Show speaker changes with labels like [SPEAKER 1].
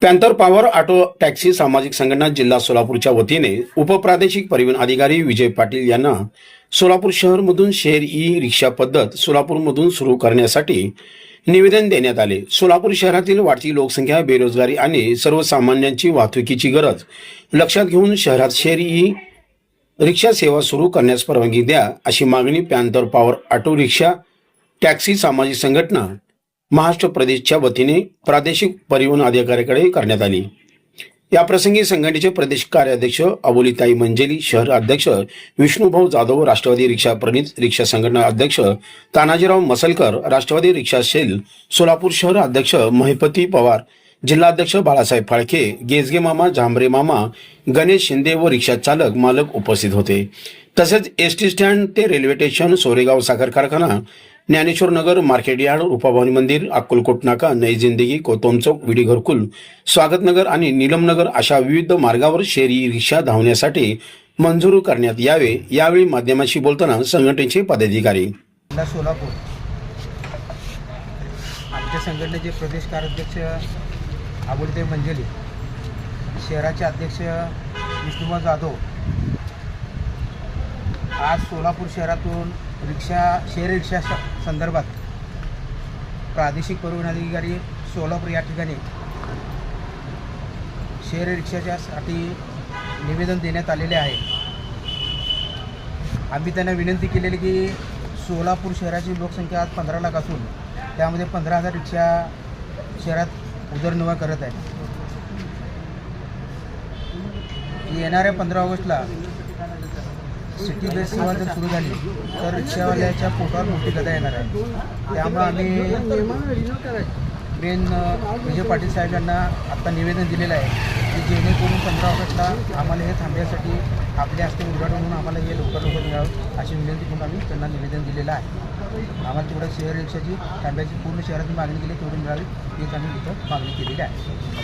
[SPEAKER 1] Panther power auto taxi सामाजिक संघटना जिल्हा सोलापूरच्या वतीने उपप्रादेशिक परिवहन अधिकारी विजय पाटील यांना सोलापूर शहरमधून शेअर ई रिक्षा पद्धत सोलापूरमधून सुरू करण्यासाठी निवेदन देण्यात आले। सोलापूर शहरातील वाढती लोकसंख्या, बेरोजगारी आणि सर्वसामान्यांची वाहतुकीची गरज लक्षात घेऊन शहरात शेअर ई रिक्षा सेवा सुरू करण्यास परवानगी द्या, अशी मागणी panther power auto rickshaw taxi सामाजिक संघटना महाराष्ट्र प्रदेशच्या वतीने प्रादेशिक परिवहन अधिकाऱ्याकडे करण्यात आली। याप्रसंगी संघटनेचे प्रदेश कार्याध्यक्ष अबोलीताई मंजेली, शहर अध्यक्ष विष्णुभाऊ जाधव, राष्ट्रवादी रिक्षा प्रणित रिक्षा संघटना अध्यक्ष तानाजीराव मसलकर, राष्ट्रवादी रिक्षा सेल सोलापूर शहर अध्यक्ष महिपती पवार, जिल्हाध्यक्ष बाळासाहेब फाळके, गेजगे मामा, झांबरे मामा, गणेश शिंदे व रिक्षा चालक मालक उपस्थित होते। तसेच एसटी स्टँड ते रेल्वे स्टेशन, सोरेगाव साखर कारखाना, ज्ञानेश्वर नगर, मार्केट यार्ड, रूपाभवानी मंदिर, अक्कलकोट नाका, नई जिंदगी, कोतम चौक, विडी घरकुल, स्वागत नगर आणि नीलम नगर अशा विविध मार्गावर शेअर ई रिक्षा धावण्यासाठी मंजूर करण्यात यावे। यावेळी माध्यमांशी बोलताना संघटनेचे पदाधिकारी
[SPEAKER 2] सोलापूर आमच्या संघटनेचे प्रदेश कार्याध्यक्ष अबोलीताई मंजेली, शहराचे अध्यक्ष विष्णुभाऊ जाधव आज सोलापूर शहरातून शेअर रिक्षा संदर्भात प्रादेशिक परिवहन अधिकारी सोलापूर या ठिकाणी शेअर रिक्षाच्यासाठी निवेदन देण्यात आलेले आहे। आम्ही त्यांना विनंती केलेली की सोलापूर शहराची लोकसंख्या आज 15 लाख असून त्यामध्ये 15,000 रिक्षा शहरात उदरनिर्वाह करत आहे। येणाऱ्या 15 ऑगस्टला सिटी बस सेवा जर सुरू झाली तर रिक्षावाल्याच्या पोटावर मोठी गदा येणार आहे। त्यामुळे आम्ही मेन विजय पाटील साहेब यांना आत्ता निवेदन दिलेलं आहे की जेणेकरून 15 ऑगस्टला आम्हाला हे थांबण्यासाठी आपल्या हस्ते उद्घाटन म्हणून आम्हाला हे लवकर मिळावं अशी विनंती करून आम्ही त्यांना निवेदन दिलेलं आहे। आम्हाला तेवढं शेअर रिक्षाची थांब्याची पूर्ण शहराची मागणी केली तेवढी मिळावी हीच आम्ही इथं मागणी केलेली आहे।